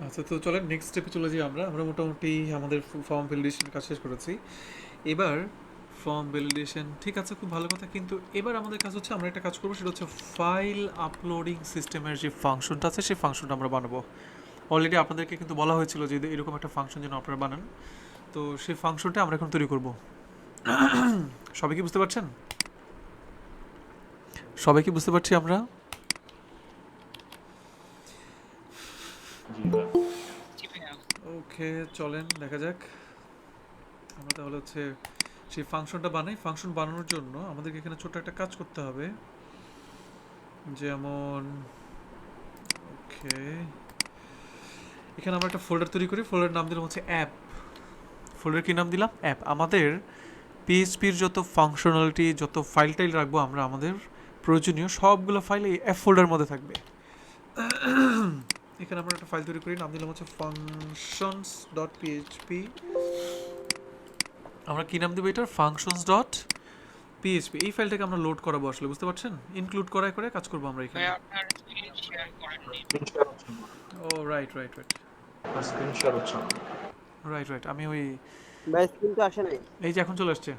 আচ্ছা, তো চলেন নেক্সট স্টেপে চলে যাই। আমরা মোটামুটি আমাদের ফর্ম ভ্যালিডেশন কাজ শেষ করেছি। এবার ফর্ম ভ্যালিডেশন ঠিক আছে, খুব ভালো কথা, কিন্তু এবার আমাদের কাজ হচ্ছে আমরা একটা কাজ করবো, সেটা হচ্ছে ফাইল আপলোডিং সিস্টেমের যে ফাংশনটা আছে সেই ফাংশনটা আমরা বানাবো। অলরেডি আপনাদেরকে কিন্তু বলা হয়েছিল যে এরকম একটা ফাংশন যেন আপনারা বানান, তো সেই ফাংশনটা আমরা এখন তৈরি করব। সবাই কি বুঝতে পারছেন? সবাই কি বুঝতে পারছি আমরা? জি ভাইয়া। ওকে, চলেন দেখা যাক। আমরা তাহলে হচ্ছে সেই ফাংশনটা বানাই। ফাংশন বানানোর জন্য আমাদেরকে এখানে ছোট্ট একটা কাজ করতে হবে, যেমন ওকে, এখানে আমরা একটা ফোল্ডার তৈরি করি। ফোল্ডার নাম দিলাম হচ্ছে অ্যাপ। ফোল্ডার কি নাম দিলাম? অ্যাপ। আমাদের পিএইচপির যত ফাংশনালিটি, যত ফাইল টাইল রাখবো আমরা, আমাদের প্রয়োজনীয় সবগুলো ফাইল এই অ্যাপ ফোল্ডারের মধ্যে থাকবে। এখানে আমরা একটা ফাইল তৈরি করি, নাম দিলাম হচ্ছে ফাংশনস ডট পিএইচপি। আমরা কি নাম দেবো এটার? Functions dot PHP. এই ফাইলটাকে আমরা লোড করাবো, আসলে বুঝতে পারছেন? ইনক্লুড করায় করে কাজ করবো আমরা এখানে। স্ক্রিন শেয়ার হচ্ছে না। ও রাইট রাইট রাইট আপনার স্ক্রিন শেয়ার হচ্ছে না। রাইট রাইট আমি ওই ভাই স্ক্রিন তো আসে নাই। এই যে এখন চলে আসছে।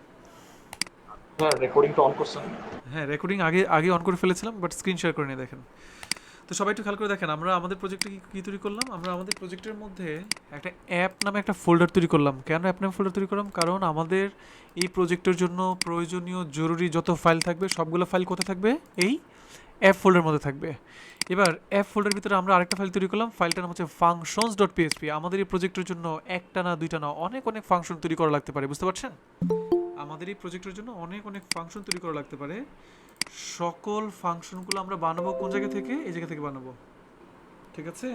হ্যাঁ, রেকর্ডিংটা অন করছেন? হ্যাঁ, রেকর্ডিং আগে আগে অন করে ফেলেছিলাম, বাট স্ক্রিন শেয়ার করে নিয়ে দেখেন। তো সবাই একটু খেয়াল করে দেখেন, আমরা আমাদের প্রজেক্টে কী তৈরি করলাম। আমরা আমাদের প্রজেক্টের মধ্যে একটা অ্যাপ নামে একটা ফোল্ডার তৈরি করলাম। কেন অ্যাপ নামে ফোল্ডার তৈরি করলাম? কারণ আমাদের এই প্রজেক্টের জন্য প্রয়োজনীয় জরুরি যত ফাইল থাকবে সবগুলো ফাইল কোথায় থাকবে? এই অ্যাপ ফোল্ডারের মধ্যে থাকবে। এবার অ্যাপ ফোল্ডারের ভিতরে আমরা আরেকটা ফাইল তৈরি করলাম। ফাইলটার নাম হচ্ছে ফাংশনস ডট পিএইচপি। আমাদের এই প্রজেক্টের জন্য একটা না দুইটা না অনেক অনেক ফাংশন তৈরি করা লাগতে পারে, বুঝতে পারছেন? আমাদের এই প্রজেক্টের জন্য অনেক অনেক ফাংশন তৈরি করা লাগতে পারে। সকল ফাংশনগুলো আমরা বানাবো কোন জায়গা থেকে? এই জায়গা থেকে বানাবো, ঠিক আছে?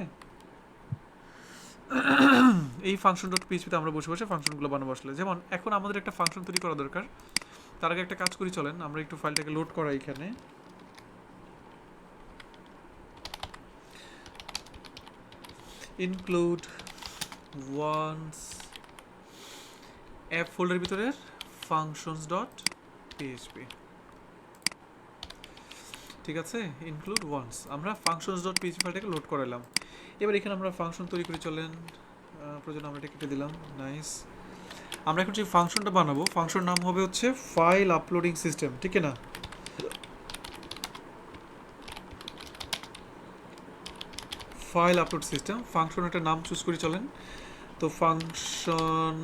এই ফাংশন ডট পিএইচপিতে আমরা বসে বসে ফাংশনগুলো বানাবো। আসলে যেমন এখন আমাদের একটা ফাংশন তৈরি করা দরকার, তার আগে একটা কাজ করি, চলেন আমরা একটু ফাইলটাকে লোড করাই। এখানে ইনক্লুড ওয়ান্স অ্যাপ ফোল্ডারের ভিতরে ফাংশনস ডট পিএইচপি, ঠিক আছে? ইনক্লুড ওয়ান্স আমরা ফাংশনস ডট পিএইচপি ফাইলটাকে লোড করালাম। এবার এখানে আমরা ফাংশন তৈরি করে চলেন, প্রয়োজন আমরা এটা কেটে দিলাম। নাইস। আমরা এখন যে ফাংশনটা বানাবো, ফাংশন নাম হবে হচ্ছে ফাইল আপলোডিং সিস্টেম, ঠিক না? ফাইল আপলোড সিস্টেম ফাংশন একটা নাম চুজ করে চলেন। তো ফাংশন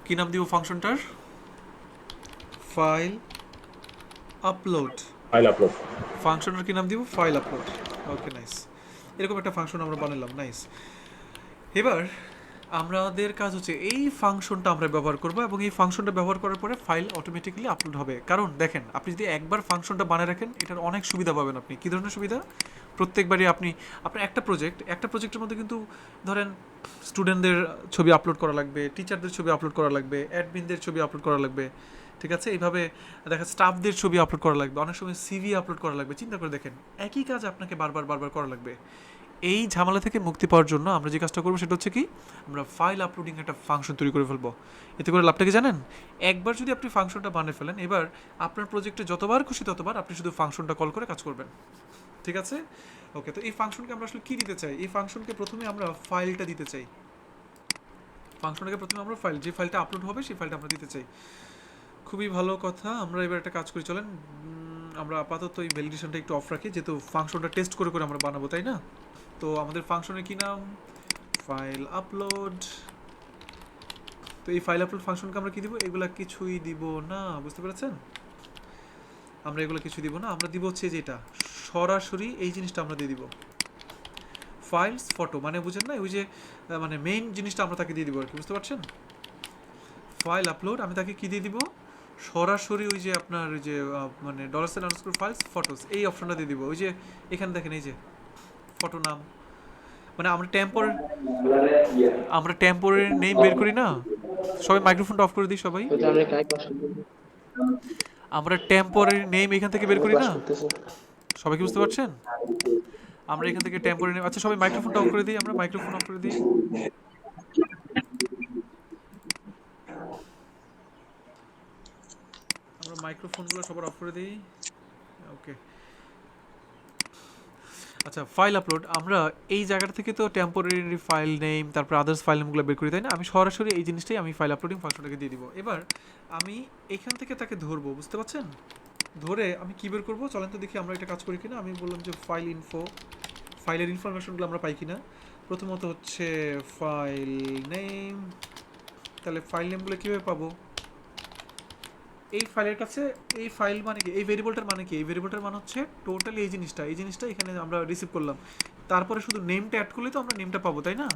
কি নাম দিব ফাংশনটার? File upload. File upload. ফাংশনের কি নাম দিব? File upload. Okay, nice. এরকম একটা ফাংশন আমরা বানালাম। নাইস। এবার আমাদের কাজ হচ্ছে এই ফাংশনটা আমরা ব্যবহার করব, এবং এই ফাংশনটা ব্যবহার করার পরে ফাইল অটোমেটিক্যালি আপলোড হবে। কারণ দেখেন, আপনি যদি একবার ফাংশনটা বানিয়ে রাখেন, এটার অনেক সুবিধা পাবেন আপনি। কী ধরনের সুবিধা? প্রত্যেকবারই আপনার একটা প্রজেক্টের মধ্যে কিন্তু ধরেন স্টুডেন্টদের ছবি আপলোড করা লাগবে, টিচারদের ছবি আপলোড করা লাগবে, অ্যাডমিনদের ছবি আপলোড করা লাগবে, ঠিক আছে? এইভাবে দেখা স্টাফদের ছবি আপলোড করা লাগবে, অনেক সময় সিভি আপলোড করা লাগবে। চিন্তা করে দেখেন, একই কাজ আপনাকে বারবার বারবার করা লাগবে। এই ঝামেলা থেকে মুক্তি পাওয়ার জন্য আমরা যে কাজটা করবো সেটা হচ্ছে কি, আমরা ফাইল আপলোডিং একটা ফাংশন তৈরি করে ফেলবো। এতে করে লাভটা কি জানেন? একবার যদি আপনি ফাংশনটা বানিয়ে ফেলেন, এবার আপনার প্রজেক্টে যতবার খুশি ততবার আপনি শুধু ফাংশনটা কল করে কাজ করবেন, ঠিক আছে? ওকে, তো এই ফাংশনকে আমরা আসলে কী দিতে চাই? এই ফাংশনকে প্রথমে আমরা ফাইলটা দিতে চাই। ফাংশনকে প্রথমে আমরা যে ফাইলটা আপলোড হবে সেই ফাইলটা আমরা দিতে চাই। খুবই ভালো কথা। আমরা এবার একটা কাজ করি চলেন, আমরা আপাতত এই ভ্যালিডেশনটা একটু অফ রাখি, যেহেতু ফাংশনটা টেস্ট করে করে আমরা বানাবো, তাই না? তো আমাদের ফাংশনের কি নাম? File upload. তো এই ফাইল আপলোড ফাংশনকে আমরা কি দিব? এগুলা কিছুই দিব না, বুঝতে পেরেছেন? আমরা এগুলো কিছু দিব না, আমরা দিব হচ্ছে যেটা সরাসরি এই জিনিসটা আমরা দিয়ে দিব, ফাইলস ফটো। মানে বুঝেন না, ওই যে মানে মেইন জিনিসটা আমরা তাকে দিয়ে দিব আর কি, বুঝতে পারছেন? ফাইল আপলোড আমি তাকে কি দিয়ে দিব? সরাসরি ওই যে আপনার ওই যে মানে $_ফাইলস ফটোস এই অপশনটা দিয়ে দিব। ওই যে এখানে দেখেন, এই যে ফটো নাম, মানে আমরা টেম্পোরারি নেম বের করি না? সবাই মাইক্রোফোনটা অফ করে দিই সবাই। আমরা টেম্পোরারি নেম এখান থেকে বের করি না? সবাই কি বুঝতে পারছেন? আমরা এখান থেকে টেম্পোরারি নেম, আচ্ছা সবাই মাইক্রোফোনটা অফ করে দিই, আমরা মাইক্রোফোন অফ করে দিই। আমরা মাইক্রোফোনগুলো সবার অফ করে দিই। ওকে, আচ্ছা, ফাইল আপলোড আমরা এই জায়গাটা থেকে তো টেম্পোরারি ফাইল নেম তারপর আদার্স ফাইল নেমগুলো বের করি, তাই না? আমি সরাসরি এই জিনিসটাই আমি ফাইল আপলোডিং ফাংশনটাকে দিয়ে দিব। এবার আমি এখান থেকে তাকে ধরবো, বুঝতে পারছেন? ধরে আমি কী বের করবো চলেন তো দেখি আমরা এটা কাজ করি কিনা। আমি বললাম যে ফাইল ইনফো, ফাইলের ইনফরমেশনগুলো আমরা পাই কিনা। প্রথমত হচ্ছে ফাইল নেম, তাহলে ফাইল নেমগুলো কীভাবে পাবো? এই ফাইলের কাছে এই ফাইল মানে কি, এই ভেরিয়েবলটার মানে কি? এই ভেরিয়েবলটার মানে হচ্ছে টোটালি এই জিনিসটা এখানে আমরা রিসিভ করলাম, তারপরে শুধু নেমটা অ্যাড করলে তো আমরা নেমটা পাবো, তাই না?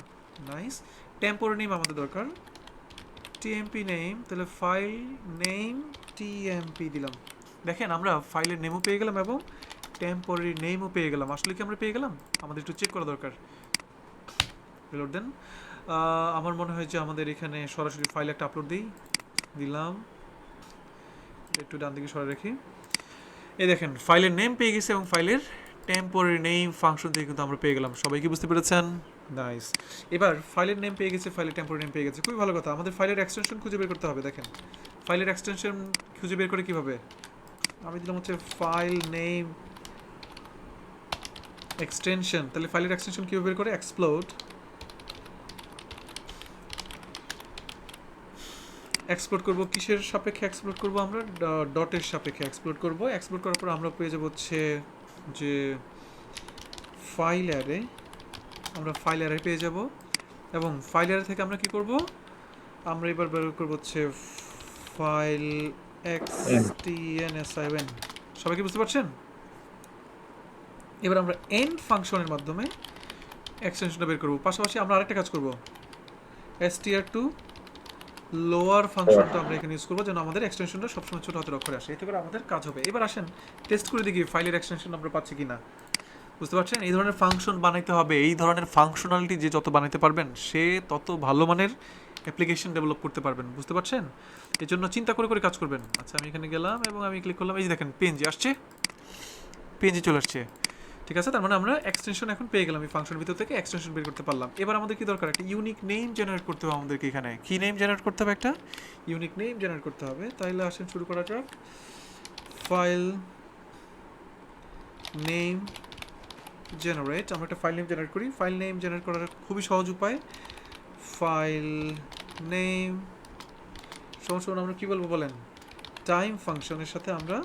নাইস। টেম্পোরারি নেম আমাদের দরকার, টিএমপি নেম, তাহলে ফাইল নেম টিএমপি দিলাম। দেখেন আমরা ফাইলের নেমও পেয়ে গেলাম এবং টেম্পোরারি নেমও পেয়ে গেলাম। আসলে কি আমরা পেয়ে গেলাম? আমাদের একটু চেক করা দরকার। রিলোড দেন। আমার মনে হয় যে আমাদের এখানে সরাসরি ফাইল একটা আপলোড দিলাম, একটু ডান দিকে সরে রাখি। এই দেখেন ফাইলের নেম পেয়ে গেছে এবং ফাইলের টেম্পোরারি নেম ফাংশন থেকে কিন্তু আমরা পেয়ে গেলাম। সবাই কি বুঝতে পেরেছেন? নাইস। এবার ফাইলের নেম পেয়ে গেছে, ফাইলের টেম্পোরারি নেম পেয়ে গেছে, খুবই ভালো কথা। আমাদের ফাইলের এক্সটেনশন খুঁজে বের করতে হবে। দেখেন ফাইলের এক্সটেনশন খুঁজে বের করে কীভাবে? আমি দিলাম হচ্ছে ফাইল নেম এক্সটেনশন, তাহলে ফাইলের এক্সটেনশন কীভাবে বের করে? এক্সপ্লোর করব কিসের সাপেক্ষে? এক্সপ্লোর করব আমরা ডটের সাপেক্ষে এক্সপ্লোর করব। এক্সপ্লোর করার পর আমরা পেয়ে যাব হচ্ছে যে ফাইল অ্যারে, আমরা ফাইল অ্যারে পেয়ে যাব এবং ফাইল অ্যারে থেকে আমরা কি করব? আমরা এবার বের করব হচ্ছে ফাইল xtnsivn। সবাই কি বুঝতে পারছেন? এবার আমরা এন্ড ফাংশনের মাধ্যমে এক্সটেনশনটা বের করব। পাশাপাশি আমরা আরেকটা কাজ করব, str2 লোয়ার ফাংশনটা আমরা এখানে ইউজ করবো যেন আমাদের এক্সটেনশনটা সবসময় ছোট হাতের অক্ষরে আসে, এতে করে আমাদের কাজ হবে। এবার আসেন টেস্ট করে দেখি ফাইলের এক্সটেনশন আমরা পাচ্ছি কিনা। বুঝতে পারছেন? এই ধরনের ফাংশন বানাইতে হবে, এই ধরনের ফাংশনালিটি যে যত বানাইতে পারবেন সে তত ভালো মানের অ্যাপ্লিকেশন ডেভেলপ করতে পারবেন। বুঝতে পারছেন? এই জন্য চিন্তা করে করে কাজ করবেন। আচ্ছা আমি এখানে গেলাম এবং আমি ক্লিক করলাম, এই যে দেখেন পিএনজি আসছে, পিএনজি চলে আসছে। ঠিক আছে, তার মানে আমরা এক্সটেনশন এখন পেয়ে গেলাম, এই ফাংশনের ভিতর থেকে এক্সটেনশন বের করতে পারলাম। এবার আমাদের কি দরকার? একটা ইউনিক নেম জেনারেট করতে হবে আমাদেরকে। এখানে কি নেম জেনারেট করতে হবে? একটা ইউনিক নেম জেনারেট করতে হবে। তাইলে আসেন শুরু করা যাক। ফাইল নেম জেনারেট, আমরা একটা ফাইল নেম জেনারেট করি। ফাইল নেম জেনারেট করার খুবই সহজ উপায়, ফাইল নেম সমান আমরা কি বলবো বলেন? টাইম ফাংশনের সাথে আমরা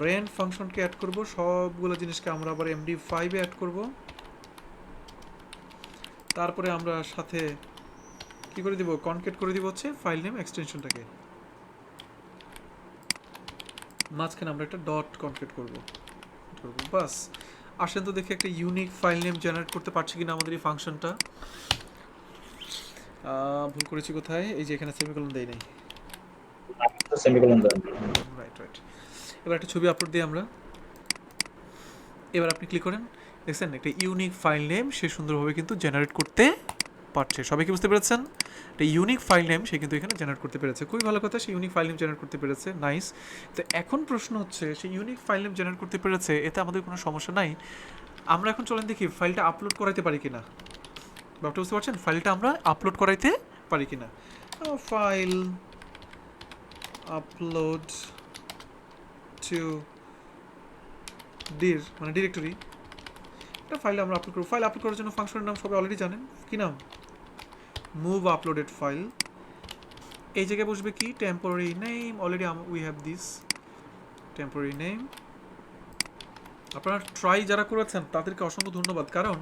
রেন্ট ফাংশনকে অ্যাড করব, সবগুলো জিনিসকে আমরা আবার MD5 এ অ্যাড করব। তারপরে আমরা সাথে কি করে দিব? কনকেট করে দিব হচ্ছে ফাইল নেম এক্সটেনশনটাকে, মাঝখানে আমরা একটা ডট কনকেট করব। বাস, আসেন তো দেখি একটা ইউনিক ফাইল নেম জেনারেট করতে পারছি কিনা আমাদের এই ফাংশনটা। ভুল করেছি কোথায়? এই যে এখানে সেমিকোলন দেই নাই, সেমিকোলন দেন। রাইট। এবার একটা ছবি আপলোড দিই আমরা। এবার আপনি ক্লিক করেন, দেখছেন একটা ইউনিক ফাইল নেম সে সুন্দরভাবে কিন্তু জেনারেট করতে পারছে। সবাই কি বুঝতে পেরেছেন? একটা ইউনিক ফাইল নেম সে কিন্তু এখানে জেনারেট করতে পেরেছে। খুবই ভালো কথা, সে ইউনিক ফাইল নেম জেনারেট করতে পেরেছে। নাইস। তো এখন প্রশ্ন হচ্ছে, সে ইউনিক ফাইল নেম জেনারেট করতে পেরেছে, এতে আমাদের কোনো সমস্যা নাই। আমরা এখন চলেন দেখি ফাইলটা আপলোড করাইতে পারি কিনা। ব্যাপারটা বুঝতে পারছেন? ফাইলটা আমরা আপলোড করাইতে পারি কিনা। ফাইল আপলোড টু ডির মানে ডিরেক্টরি, একটা ফাইল আমরা আপলোড করব। ফাইল আপলোড করার জন্য ফাংশনের নাম সবাই অলরেডি জানেন, কি নাম? Move uploaded file. এই জায়গায় বসবে কি? Temporary name. Already we have this temporary name. আপনারা ট্রাই যারা করেছেন তাদেরকে অসংখ্য ধন্যবাদ, কারণ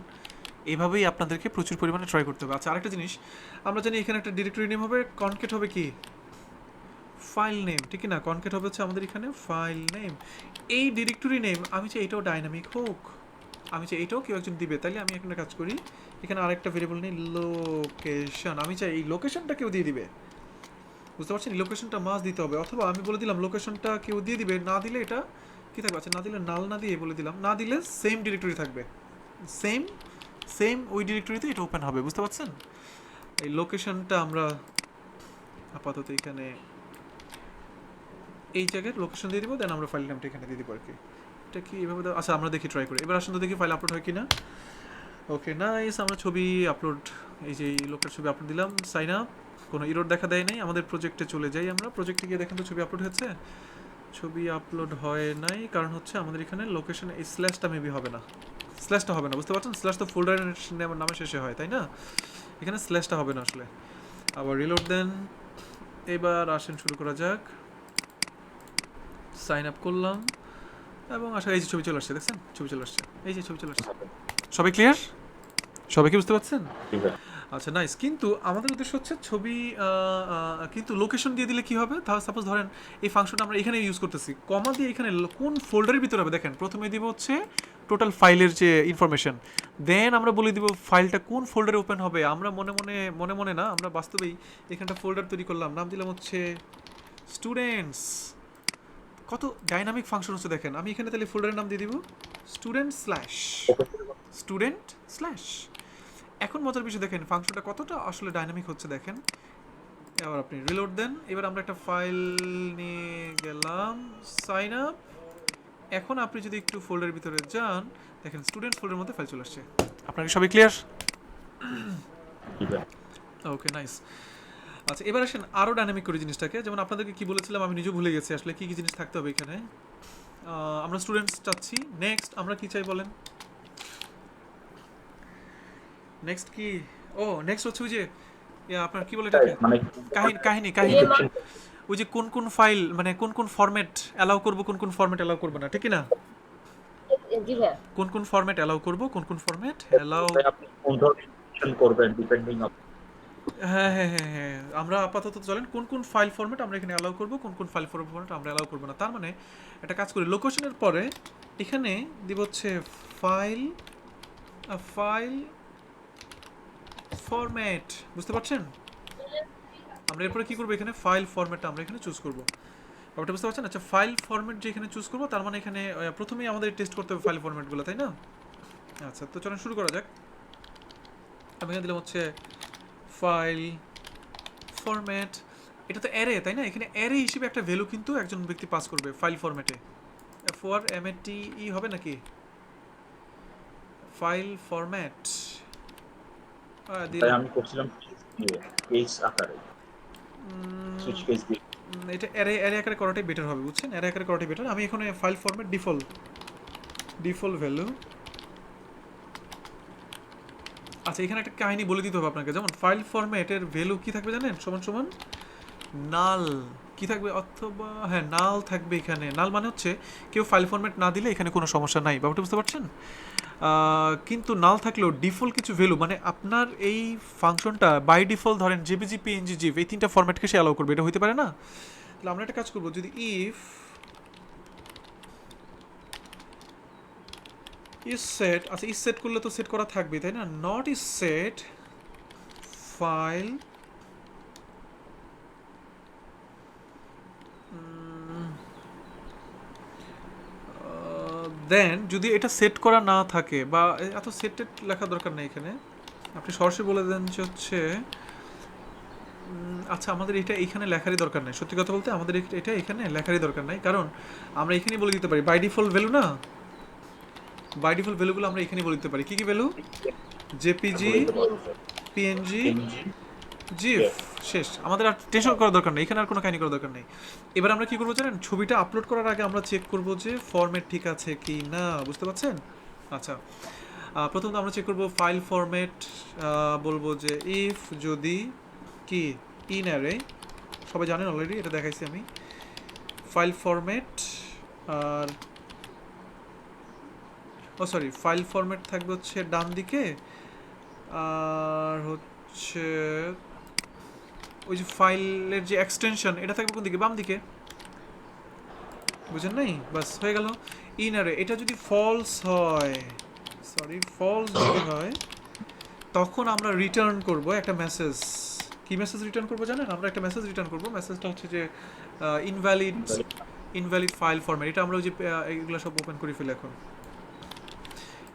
এভাবেই আপনাদেরকে প্রচুর পরিমাণে ট্রাই করতে হবে। আচ্ছা আরেকটা জিনিস, আমরা জানি এখানে একটা ডিরেক্টরি নেম হবে, কনকেট হবে কি? ফাইল নেম, ঠিক না? কনকেট হবে হচ্ছে আমাদের এখানে ফাইল নেম। এই ডিরেক্টরি নেম আমি চাই এটাও ডাইনামিক হোক, আমি চাই এটাও কেউ একজন দিবে। তাইলে আমি একটা কাজ করি, এখানে আরেকটা ভেরিয়েবল নেই লোকেশন, আমি চাই এই লোকেশনটা কেউ দিয়ে দিবে। বুঝতে পারছেন? এই লোকেশনটা মাস দিতে হবে, অথবা আমি বলে দিলাম লোকেশনটা কেউ দিয়ে দিবে, না দিলে এটা কি থাকবে? আচ্ছা না দিলে নাল না দিয়ে বলে দিলাম, না দিলে সেম ডিরেক্টরি থাকবে, সেম ওই ডিরেক্টরিতে এটা ওপেন হবে। বুঝতে পারছেন? এই লোকেশনটা আমরা আপাতত এখানে এই জায়গায় লোকেশন দিয়ে দিব, দেন আমরা ফাইল নামটা এখানে দিয়ে দিব আর কি। এটা কি এভাবে? আচ্ছা আমরা দেখি, ট্রাই করি। এবার আসুন তো দেখি ফাইল আপলোড হয় কিনা। ওকে নাইস, আমরা ছবি আপলোড, এই যে এই লোকের ছবি আপলোড দিলাম, সাইন আপ, কোনো ইরর দেখা দেয় নাই। আমাদের প্রজেক্টে চলে যাই, আমরা প্রজেক্টে গিয়ে দেখেন তো ছবি আপলোড হয়েছে। ছবি আপলোড হয় নাই, কারণ হচ্ছে আমাদের এখানে লোকেশন এই স্ল্যাশটা মেবি হবে না, স্ল্যাশটা হবে না, বুঝতে পারছেন? স্ল্যাশ তো ফোল্ডারের নামে শেষে হয়, তাই না? এখানে স্ল্যাশটা হবে না আসলে। আবার রিলোড দেন। এবার আসেন শুরু করা যাক। সাইন আপ করলাম এবং আসলে এই যে ছবি চলে আসছে, দেখছেন? ছবি চলে আসছে, এই যে ছবি চলে আসছে। সবাই ক্লিয়ার? সবাই কি বুঝতে পারছেন? ঠিক আছে। আচ্ছা নাইস। কিন্তু আমাদের উদ্দেশ্য হচ্ছে ছবি কিন্তু লোকেশন দিয়ে দিলে কি হবে? তাহলে সাপোজ ধরেন এই ফাংশনটা আমরা এখানে ইউজ করতেছি, কমা দিয়ে এখানে কোন ফোল্ডারের ভিতরে হবে দেখেন। প্রথমে দিব হচ্ছে টোটাল ফাইলের যে ইনফরমেশন, দেন আমরা বলে দিব ফাইলটা কোন ফোল্ডারে ওপেন হবে। আমরা মনে মনে না, আমরা বাস্তবেই এখানটা ফোল্ডার তৈরি করলাম, নাম দিলাম হচ্ছে স্টুডেন্টস। কত ডাইনামিক ফাংশন হচ্ছে দেখেন। আমি এখানে তাহলে ফোল্ডারের নাম দিয়ে দিব স্টুডেন্ট স্ল্যাশ। এখন মজার বিষয় দেখেন ফাংশনটা কতটা আসলে ডাইনামিক হচ্ছে দেখেন। এবার আপনি রিলোড দেন। এবার আমরা একটা ফাইল নিয়ে গেলাম, সাইন আপ। এখন আপনি যদি একটু ফোল্ডারের ভিতরে যান, দেখেন স্টুডেন্ট ফোল্ডারের মধ্যে ফাইল চলে আসছে। আপনার কি সবাই ক্লিয়ার? ঠিক আছে। Okay nice. আচ্ছা এবার আসেন আরও ডাইনামিক করে জিনিসটাকে। যেমন আপনাদেরকে কি বলেছিলাম আমি নিজেও ভুলে গেছি আসলে কি কি জিনিস থাকতে হবে এখানে। আমরা স্টুডেন্টস চাচ্ছি। নেক্সট আমরা কি চাই বলেন? নেক্সট কি? ও নেক্সট হচ্ছে ওই যে আপনার কি বলে এটাকে, মানে কাহিনী ওই যে কোন ফাইল মানে কোন ফরম্যাট অ্যালাউ করব, কোন ফরম্যাট অ্যালাউ করব না, ঠিক কি না? জি ভাইয়া। কোন ফরম্যাট অ্যালাউ করব, কোন ফরম্যাট অ্যালাউ। আপনি কোন ধরনের ইনস্টল করবেন ডিপেন্ডিং অন হ্যাঁ, আমরা আপাতত চলেন কোন ফাইল ফরম্যাট আমরা এখানে অ্যালাউ করব, কোন ফাইল ফরম্যাট আমরা অ্যালাউ করব না। তার মানে একটা কাজ করি, লোকেশনের পরে এখানে দিব হচ্ছে ফাইল ফরম্যাট, বুঝতে পারছেন? আমরা এরপরে কি করব, এখানে ফাইল ফরম্যাটটা আমরা এখানে চুজ করব। ব্যাপারটা বুঝতে পারছেন? আচ্ছা ফাইল ফরম্যাট যে এখানে চুজ করব, তার মানে এখানে প্রথমেই আমাদের টেস্ট করতে হবে ফাইল ফরম্যাটগুলো, তাই না? আচ্ছা তো চলুন শুরু করা যাক। আমি এখানে দিলাম হচ্ছে ফাইল ফরম্যাট। এটা তো অ্যারে, তাই না? এখানে অ্যারে হিসেবে একটা ভ্যালু কিন্তু একজন ব্যক্তি পাস করবে ফাইল ফরম্যাটে। FORMATE হবে নাকি? ফাইল ফরম্যাট তাই দিলাম। আমি করছিলাম পেজ আকারে সুইচ কেস দিয়ে। এটা অ্যারে আকারে করাটাই বেটার হবে, বুঝছেন? অ্যারে আকারে করাটাই বেটার। আমি এখানে ফাইল ফরম্যাট ডিফল্ট ভ্যালু। আচ্ছা এখানে একটা কাহিনী বলে দিতে হবে আপনাকে। যেমন ফাইল ফরম্যাটের ভ্যালু কি থাকবে জানেন? সমান নাল কি থাকবে, অথবা হ্যাঁ নাল থাকবে এখানে। নাল মানে হচ্ছে কেউ ফাইল ফরম্যাট না দিলে এখানে কোনো সমস্যা নাই, ব্যাপারটা বুঝতে পারছেন? কিন্তু নাল থাকলেও ডিফল্ট কিছু ভ্যালু, মানে আপনার এই ফাংশনটা বাই ডিফল্ট ধরেন জেপিজি পিএনজি জিপ এই তিনটা ফরম্যাটকে সে অ্যালাউ করবে, এটা হতে পারে না? তাহলে আমরা একটা কাজ করবো, যদি ইফ ইজ সেট, আচ্ছা ইজ সেট করলে তো সেট করা থাকবে, তাই না? নট ইজ সেট ফাইল দেন যদি এটা সেট করা না থাকে, বা এত সেটেড লেখা দরকার নেই এখানে, আপনি সরাসরি বলে দেন যে হচ্ছে আচ্ছা আমাদের এটা এখানে লেখারই দরকার নেই। সত্যি কথা বলতে আমাদের এটা এখানে লেখারই দরকার নাই, কারণ আমরা এখানেই বলে দিতে পারি বাই ডিফল্ট ভ্যালু না, বাই ডিফল্ট ভ্যালুগুলো আমরা এখানেই বলে দিতে পারি। কি ভ্যালু? জেপিজি পিএনজি জিএফ, শেষ। আমাদের আর টেনশন করার দরকার নেই, এখানে আর কোনো কাহিনী করার দরকার নেই। এবার আমরা কি করবো জানেন? ছবিটা আপলোড করার আগে আমরা চেক করব যে ফরম্যাট ঠিক আছে কি না, বুঝতে পারছেন? আচ্ছা প্রথমত আমরা চেক করব ফাইল ফরম্যাট, বলবো যে ইফ যদি কি ইন অ্যারে, সবাই জানেন অলরেডি, এটা দেখাইছি আমি। ফাইল ফরম্যাট আর সরি ফাইল ফরম্যাট থাকবে হচ্ছে ডান দিকে, আর হচ্ছে ওই যে ফাইলের যে এক্সটেনশন এটা থাকবে কোন দিকে? বাম দিকে, বুঝেন নাই? বাস হয়ে গেল। ইনারে এটা যদি ফলস হয়, ফলস যদি হয়, তখন আমরা রিটার্ন করব একটা মেসেজ। কি মেসেজ রিটার্ন করব জানেন? আমরা একটা মেসেজ রিটার্ন করব। মেসেজটা হচ্ছে যে ইনভ্যালিড ফাইল ফরম্যাট। এটা আমরা ওই যে এগুলো সব ওপেন করে ফেলি এখন।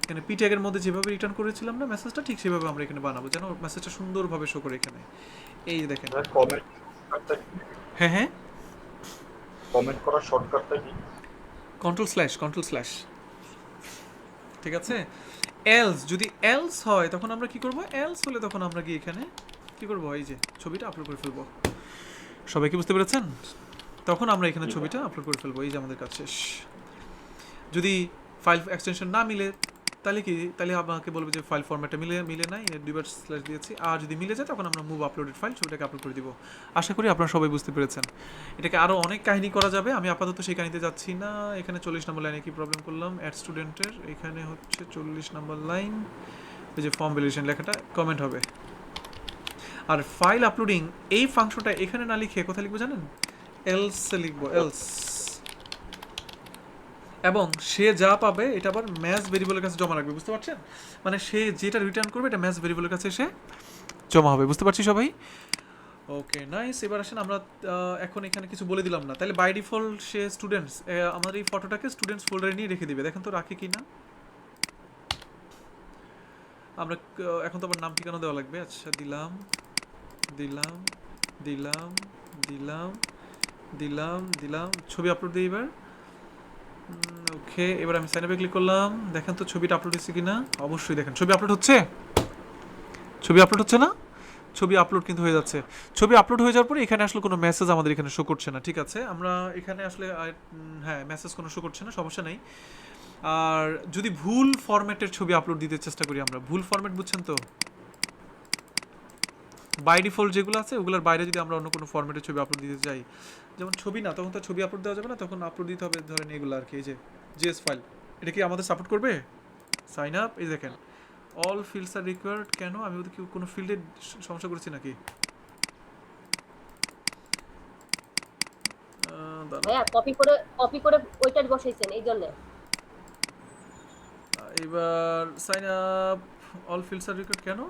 এখানে পি ট্যাগের মধ্যে যেভাবে রিটার্ন করেছিলাম না মেসেজটা, ঠিক সেভাবে আমরা এখানে বানাবো যেন মেসেজটা সুন্দরভাবে শো করে এখানে। এই যে দেখেন। কমেন্ট হ্যাঁ কমেন্ট করার শর্টকাটটা কি? কন্ট্রোল স্ল্যাশ, ঠিক আছে? এলস যদি এলস হয় তখন আমরা কি করব? এলস হলে তখন আমরা গিয়ে এখানে কি করব? এই যে ছবিটা আপলোড করে ফেলবো। সবাই কি বুঝতে পেরেছেন? তখন আমরা এখানে ছবিটা আপলোড করে ফেলবো। এই যে আমাদের কাজ শেষ। যদি ফাইল এক্সটেনশন না মিলে তাহলে কি, তাহলে আমাকে বলবে যে ফাইল ফরম্যাটটা মিলে নাই, দুইবার স্ল্যাশ দিয়েছি। আর যদি মিলে যায় তখন আমরা মুভ আপলোডেড ফাইল ছবিটাকে আপলোড করে দিব। আশা করি আপনারা সবাই বুঝতে পেরেছেন। এটাকে আরও অনেক কাহিনী করা যাবে, আমি আপাতত সেই কাহিনীতে যাচ্ছি না। এখানে 40 নম্বর লাইনে কি প্রবলেম করলাম, অ্যাড স্টুডেন্টের এখানে হচ্ছে 40 নম্বর লাইন, এই যে ফর্ম ভ্যালিডেশন লেখাটা কমেন্ট হবে। আর ফাইল আপলোডিং এই ফাংশনটা এখানে না লিখে কোথায় লিখবো জানেন, এলসে লিখবো, এলস। এবং সে যা পাবে এটা আবার ম্যাথ ভেরিয়েবলের কাছে জমা রাখবে, বুঝতে পারছেন? মানে সে যেটা রিটার্ন করবে এটা ম্যাথ ভেরিয়েবলের কাছে এসে জমা হবে, বুঝতে পারছি সবাই? Okay nice. এবার আসেন আমরা এখন এখানে কিছু বলে দিলাম না, তাহলে বাই ডিফল্ট সে স্টুডেন্টস, আমাদের এই ফটোটাকে স্টুডেন্টস ফোল্ডারে নিয়ে রেখে দিবে। দেখেন তো রাখে কি না। আমরা এখন তো আবার নাম ঠিকানা দেওয়া লাগবে। আচ্ছা দিলাম দিলাম দিলাম দিলাম দিলাম দিলাম, ছবি আপলোড দিই এবার। ওকে, এবার আমি সাইন আপে ক্লিক করলাম। দেখেন তো ছবিটা আপলোড হচ্ছে কি না। অবশ্যই দেখেন ছবি আপলোড হচ্ছে, ছবি আপলোড হচ্ছে না, ছবি আপলোড কিন্তু হয়ে যাচ্ছে। ছবি আপলোড হয়ে যাওয়ার পরে এখানে আসলে কোনো মেসেজ আমাদের এখানে শো করছে না, ঠিক আছে? আমরা এখানে আসলে হ্যাঁ মেসেজ কোনো শো করছে না, সমস্যা নেই। আর যদি ভুল ফরম্যাটের ছবি আপলোড দিতে চেষ্টা করি আমরা, ভুল ফরম্যাট বুঝছেন তো, বাই ডিফল্ট যেগুলো আছে ওগুলোর বাইরে যদি আমরা অন্য কোনো ফরম্যাটের ছবি আপলোড দিতে চাই, যেমন ছবি না, তখন তো ছবি আপলোড দেওয়া যাবে না, তখন আপলোড দিতে হবে ধরেন এগুলো আর কি, এই যে জিএস ফাইল। এটা কি আমাদের সাপোর্ট করবে? সাইন আপ, এই দেখেন অল ফিল্ডস আর রিকোয়ার্ড। কেন আমি ওদের কি কোনো ফিল্ডে সমস্যা করেছি নাকি? ভাইয়া কপি করে ওইটা বসাইছেন এই জন্য। এবার সাইন আপ অল ফিল্ডস আর রিকোয়ার্ড, কেন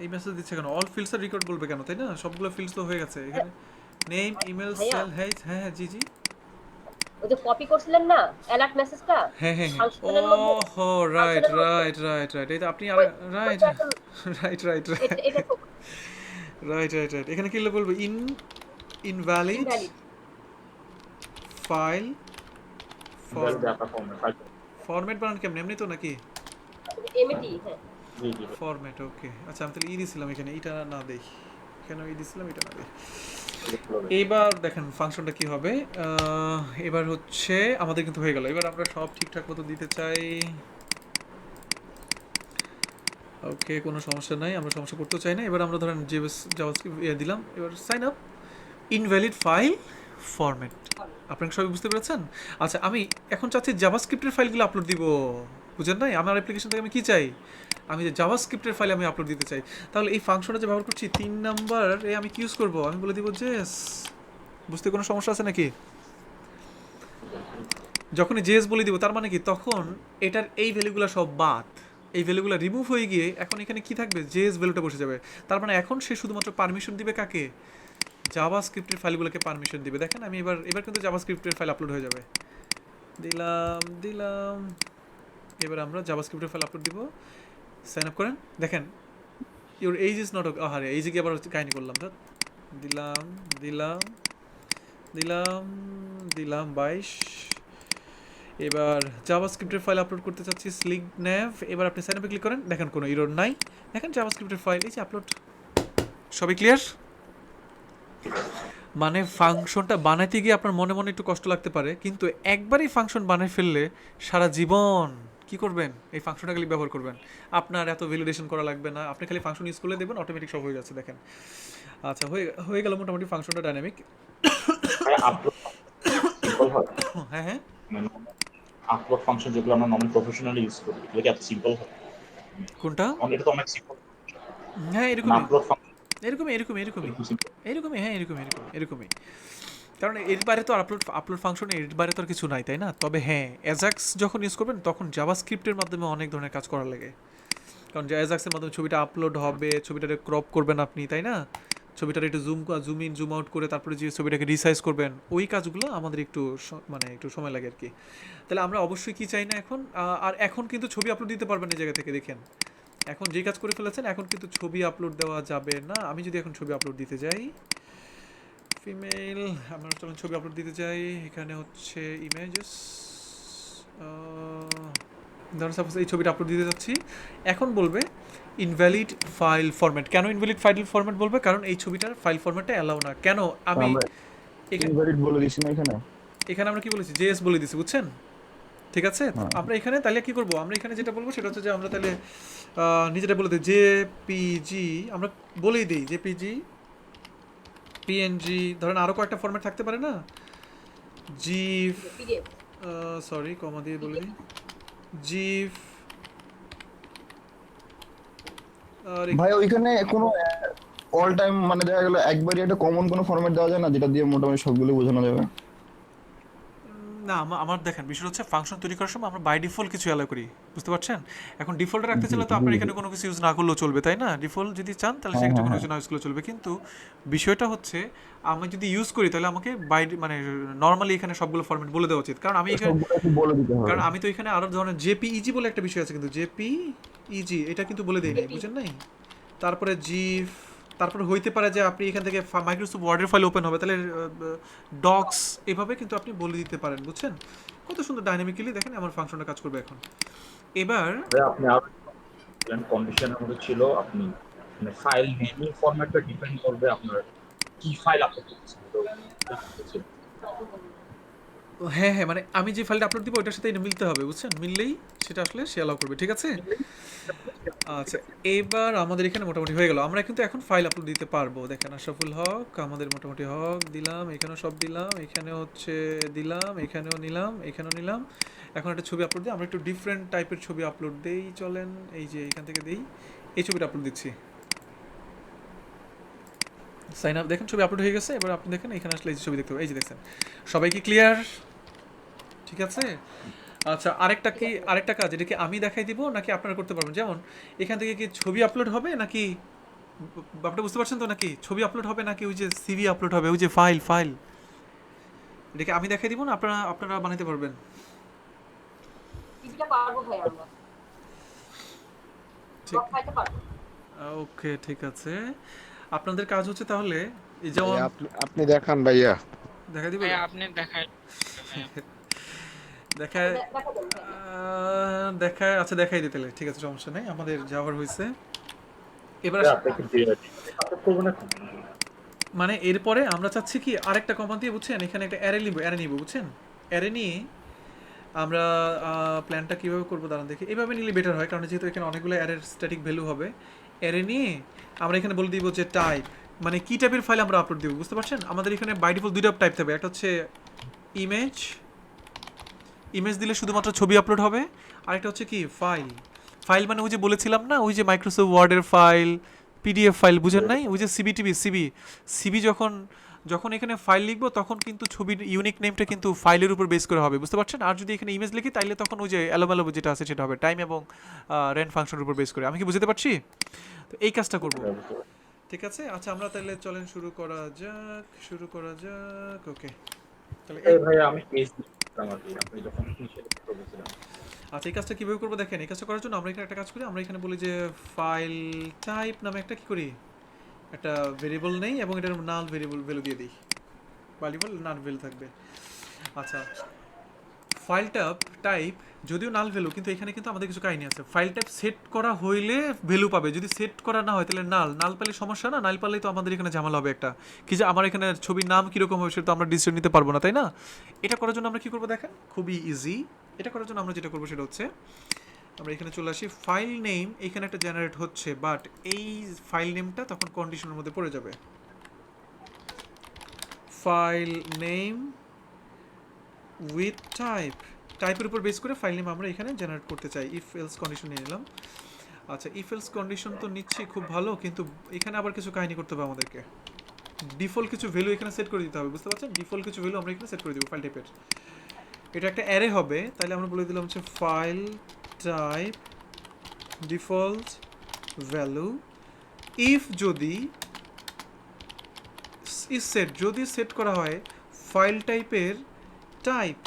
এই মেসেজ দিচ্ছে কেন? অল ফিল্ডস আর রিকোয়ার্ড বলবে কেন, তাই না? সবগুলো ফিল্ডস তো হয়ে গেছে এখানে, নেম, ইমেল, ভাইয়া। সেল, হ্যাঁ হ্যাঁ জি জি ওই যে কপি করছিলেন না অ্যালার্ট মেসেজটা, হ্যাঁ হ্যাঁ হ্যাঁ, ও ফাংশনের মধ্যে হো রাইট ফাংশনের মধ্যে রাইট রাইট রাইট, এই তো আপনি আর রাইট ওইটা এখন রাইট রাইট এটা রাইট রাইট রাইট, এখানে কি বলবো, invalid invalid. File invalid data format. Format বানান কেমন, এমনি তো নাকি এমএটি হ্যাঁ। জি জি ফরম্যাট? ওকে আচ্ছা, আমি তাহলে দিছিলাম এখানে, এটা না দেই কেন, দিছিলাম এটা না দেই। এইবার দেখেন ফাংশনটা কি হবে। এবার হচ্ছে আমাদের কিন্তু হয়ে গেল। এবার আমরা সব ঠিকঠাক মতো দিতে চাই। ওকে কোনো সমস্যা নাই, আমরা সমস্যা করতেও চাই না। এবার আমরা ধরেন জাভাস্ক্রিপ্ট দিলাম। এবার sign up invalid file format. আপনারা সবাই বুঝতে পেরেছেন? আচ্ছা আমি এখন চাচ্ছি জাভাস্ক্রিপ্টের ফাইলগুলো আপলোড দিব, বুঝেন নাই? আমার অ্যাপ্লিকেশন থেকে আমি কি চাই, আমি যে জাভাস্ক্রিপ্টের ফাইল আমি আপলোড দিতে চাই। তাহলে এই ফাংশনটা যে ব্যবহার করছি 3 নাম্বারে আমি কি ইউজ করব, আমি বলে দিব জেএস। বুঝতে কোনো সমস্যা আছে নাকি? যখনই জেএস বলে দিব তার মানে কি, তখন এটার এই ভ্যালুগুলো সব বাদ, এই ভ্যালুগুলো রিমুভ হয়ে গিয়ে এখন এখানে কি থাকবে, জেএস ভ্যালুটা বসে যাবে। তার মানে এখন সে শুধুমাত্র পারমিশন দিবে কাকে, জাভাস্ক্রিপ্টের ফাইলগুলোকে পারমিশন দিবে। দেখেন আমি এবার কিন্তু জাভাস্ক্রিপ্টের ফাইল আপলোড হয়ে যাবে। দিলাম এবার আমরা জাভাস্ক্রিপ্টের ফাইল আপলোড দিব। সাইন আপ করেন, দেখেন ইউর এইজ ইজ নট, আরে এইজে কি আবার কাহিনী করলাম তো। দিলাম দিলাম দিলাম দিলাম 22। এবার জাভাস্ক্রিপ্টের ফাইল আপলোড করতে চাচ্ছি স্লিক ন্যাভ। এবার আপনি সাইন আপে ক্লিক করেন, দেখেন কোনো এরর নাই। দেখেন জাভাস্ক্রিপ্টের ফাইল এই যে আপলোড। সবই ক্লিয়ার? মানে ফাংশনটা বানাইতে গিয়ে আপনার মনে মনে একটু কষ্ট লাগতে পারে, কিন্তু একবারই ফাংশন বানাই ফেললে সারা জীবন কি করবেন, এই ফাংশনটা খালি ব্যবহার করবেন, আপনার এত ভ্যালিডেশন করা লাগবে না। আপনি খালি ফাংশন ইউজ করলে দেবেন, অটোমেটিক সব হয়ে যাচ্ছে। দেখেন আচ্ছা হয়ে গেল মোটামুটি ফাংশনটা ডাইনামিক। আপলোড সিম্পল হয়। হ্যাঁ হ্যাঁ মানে আপলোড ফাংশন যেগুলো আমরা নর্মাল প্রফেশনালি ইউজ করি এগুলো কি এত সিম্পল হয়? কোনটা? এটা তো অনেক সিম্পল। হ্যাঁ এরকমই আপলোড ফাংশন এরকমই হ্যাঁ এরকমই। কারণ এর বাইরে তো আপলোড ফাংশনে এর বাইরে তো আর কিছু নাই, তাই না? তবে হ্যাঁ অ্যাজাক্স যখন ইউজ করবেন তখন জাভাস্ক্রিপ্টের মাধ্যমে অনেক ধরনের কাজ করা লাগে। কারণ অ্যাজাক্সের মাধ্যমে ছবিটা আপলোড হবে, ছবিটাকে ক্রপ করবেন আপনি, তাই না? ছবিটার একটু জুম ইন জুম আউট করে তারপরে যে ছবিটাকে রিসাইজ করবেন, ওই কাজগুলো আমাদের একটু একটু সময় লাগে আর কি। তাহলে আমরা অবশ্যই কি চাই না এখন, আর এখন কিন্তু ছবি আপলোড দিতে পারবেন এই জায়গা থেকে। দেখেন এখন যে কাজ করে ফেলেছেন, এখন কিন্তু ছবি আপলোড দেওয়া যাবে না। আমি যদি এখন ছবি আপলোড দিতে যাই, ফিমেল, আমরা যখন ছবি আপলোড দিতে যাই এখানে হচ্ছে ইমেজেস, ধরুন সাপোজ এই ছবিটা আপলোড দিতে যাচ্ছি, এখন বলবে ইনভ্যালিড ফাইল ফরম্যাট। কেন ইনভ্যালিড ফাইল ফরম্যাট বলবে? কারণ এই ছবিটার ফাইল ফরম্যাটটা অ্যালাউ না। কেন আমি ইনভ্যালিড বলে দিছি না এখানে? এখানে আমরা কি বলেছি, জেএস বলে দিছি, বুঝছেন? ঠিক আছে? তো হ্যাঁ। আমরা এখানে তাহলে কি করব, আমরা এখানে যেটা বলবো সেটা হচ্ছে যে আমরা তাহলে নিজেটা বলে দিই জেপিজি, আমরা বলেই দিই জেপিজি, পিএনজি, ধরেন আরো কয়েকটা ফরম্যাট থাকতে পারে না, জিফ, পিডিএফ সরি কমা দিয়ে বলে দিই, জিফ, আর ভাই ওইখানে কোনো অল টাইম মানে দেখা গেল একবারই একটা কমন কোনো ফরম্যাট দেওয়া যায় না যেটা দিয়ে মোটামুটি সবগুলো বোঝানো যাবে? না আমার দেখেন বিষয় হচ্ছে ফাংশন তৈরি করার সময় আমরা বাই ডিফল্ট কিছু অ্যালাউ করি, বুঝতে পারছেন? এখন ডিফল্টে রাখতে চাইলে তো আপনার এখানে কোনো কিছু ইউজ না করলেও চলবে, তাই না? ডিফল্ট যদি চান তাহলে সেক্ষেত্রে কোনো কিছু না ইউজ করলেও চলবে, কিন্তু বিষয়টা হচ্ছে আমি যদি ইউজ করি তাহলে আমাকে মানে নর্মালি এখানে সবগুলো ফরম্যাট বলে দেওয়া উচিত, কারণ আমি এখানে সবগুলো একটু বলে দিতে হবে। কারণ আমি তো এখানে আরো ধরনের জেপিইজি বলে একটা বিষয় আছে, কিন্তু জেপিইজি এটা কিন্তু বলে দেই নাই, বুঝেন নাই? তারপরে জিফ, তারপরে হইতে পারে যে আপনি এখান থেকে মাইক্রোসফট ওয়ার্ডের ফাইল ওপেন হবে, তাহলে ডক্স এভাবে কিন্তু আপনি বলে দিতে পারেন, বুঝছেন? কত সুন্দর ডাইনামিক্যালি দেখেন আমার ফাংশনটা কাজ করবে এখন। এবার আপনি আর কন্ডিশনের মধ্যে ছিল আপনি মানে ফাইল নেমিং ফরম্যাটটা ডিপেন্ড করবে আপনার কি ফাইল আপলোড করতেছেন। তো হ্যাঁ হ্যাঁ, মানে আমি যে ফাইলটা আপলোড দিব ওইটার সাথে এটা মিলতে হবে, বুঝছেন? মিললেই সেটা আসলে সে অ্যালাউ করবে, ঠিক আছে? আচ্ছা, এবার আমাদের এখানে মোটামুটি হয়ে গেল, আমরা কিন্তু এখন ফাইল আপলোড দিতে পারবো। দেখেন আশরাফুল হক, আমাদের মোটামুটি হক দিলাম, এখানেও সব দিলাম, এখানে হচ্ছে দিলাম, এখানেও নিলাম, এখানেও নিলাম। এখন একটা ছবি আপলোড দিই, আমরা একটু ডিফারেন্ট টাইপের ছবি আপলোড দেই, চলেন এই যে এখান থেকে দেই, এই ছবিটা আপলোড দিচ্ছি। সাইন আপ, দেখেন ছবি আপলোড হয়ে গেছে। এবার আপনি দেখেন এখানে আসলে এই যে ছবি দেখতে হবে, এই যে দেখছেন। সবাই কি ক্লিয়ার? ঠিক আছে। আচ্ছা, আরেকটা কাজ, এটা কি আমি দেখাই দিব নাকি আপনারা করতে পারবেন? যেমন এখান থেকে কি ছবি আপলোড হবে নাকি, ব্যাপারটা বুঝতে পারছেন তো? নাকি ছবি আপলোড হবে নাকি ওই যে সিভি আপলোড হবে, ওই যে ফাইল এটাকে আমি দেখাই দিব না আপনারা বানাইতে পারবেন? পিডিটা পারবো ভাই আমরা ঠিক, সব খাইতে পারবো। ওকে ঠিক আছে। আপনাদের কাজ হচ্ছে তাহলে এই যেমন আপনি দেখান ভাইয়া। দেখাই দিব, আপনি দেখায় দেখায় দেখা দেন ভাই। দেখায়, আচ্ছা দেখাই দিতে তাহলে, ঠিক আছে সমস্যা নেই, আমাদের যাওয়ার হয়েছে। এবার আপনাকে আপলোড করবো না কি? মানে এরপরে আমরা চাচ্ছি কি আরেকটা কমান্ড দিয়ে, বুঝছেন? এখানে একটা অ্যারে নিব, বুঝছেন? অ্যারে নিয়ে আমরা প্ল্যানটা কীভাবে করবো দাঁড়ান দেখি, এইভাবে নিলে বেটার হয়, কারণ যেহেতু এখানে অনেকগুলো অ্যারের স্ট্যাটিক ভ্যালু হবে। অ্যারে নিয়ে আমরা এখানে বলে দিব যে টাইপ, মানে কী টাইপের ফাইল আমরা আপলোড দিব, বুঝতে পারছেন? আমাদের এখানে বাই ডিফল্ট দুইটা টাইপ থাকবে, একটা হচ্ছে ইমেজ দিলে শুধুমাত্র ছবি আপলোড হবে, আরেকটা হচ্ছে কি ফাইল মানে ওই যে বলেছিলাম না, ওই যে মাইক্রোসফট ওয়ার্ডের ফাইল, পিডিএফ ফাইল, বুঝেন নাই? ওই যে সিবি যখন এখানে ফাইল লিখবো তখন কিন্তু ছবির ইউনিক নেমটা কিন্তু ফাইলের উপর বেস করে হবে, বুঝতে পারছেন? আর যদি এখানে ইমেজ লিখি তাইলে তখন ওই যে এলোমেলো যেটা আছে সেটা হবে টাইম এবং রেন ফাংশনের উপর বেস করে। আমি কি বুঝতে পারছি? তো এই কাজটা করব, ঠিক আছে? আচ্ছা, আমরা তাহলে চলেন শুরু করা যাক। ওকে, তাহলে এই ভাই আমি পেজ দিলাম আর কি, আপনি যখন ইনিশিয়ালি বলেছিলেন। আচ্ছা, এই কাজটা কীভাবে করবো দেখেন। এই কাজটা করার জন্য আমরা এখানে একটা কাজ করি, আমরা এখানে বলি যে ফাইল টাইপ নামে একটা কি করি, একটা ভেরিয়েবল নেই এবং এটার নাল ভ্যালু দিয়ে দিই, ভ্যারিয়েবল নাল ভ্যালু থাকবে। আচ্ছা, ফাইল টাইপ যদিও নাল ভ্যালু, কিন্তু এখানে কিন্তু আমাদের কিছু কাহিনী আছে। ফাইল টাইপ সেট করা হইলে ভ্যালু পাবে, যদি সেট করা না হয় তাহলে নাল পেলে সমস্যা না, নাল পেলে তো আমাদের এখানে ঝামেলা হবে একটা, কি যে আমার এখানে ছবির নাম কীরকম হবে সেটা তো আমরা ডিসিশন নিতে পারবো না, তাই না? এটা করার জন্য আমরা কী করবো দেখেন, খুবই ইজি। এটা করার জন্য আমরা যেটা করবো সেটা হচ্ছে আমরা এখানে চলে আসি, ফাইল নেম এখানে একটা জেনারেট হচ্ছে, বাট এই ফাইল নেমটা তখন কন্ডিশনের মধ্যে পড়ে যাবে। ফাইল নেম উইথ টাইপের উপর বেস করে ফাইল নেম আমরা এখানে জেনারেট করতে চাই। ইফ এলস কন্ডিশন নিয়ে নিলাম। আচ্ছা, ইফ এলস কন্ডিশন তো নিচ্ছি, খুব ভালো, কিন্তু এখানে আবার কিছু কাহিনী করতে হবে আমাদেরকে। ডিফল্ট কিছু ভ্যালু এখানে সেট করে দিতে হবে, বুঝতে পারছেন? ডিফল্ট কিছু ভ্যালু আমরা এখানে সেট করে দিব ফাইল টাইপের। এটা একটা অ্যারে হবে, তাহলে আমরা বলে দিলাম হচ্ছে file type default value if যদি সেট করা হয় ফাইল টাইপের টাইপ।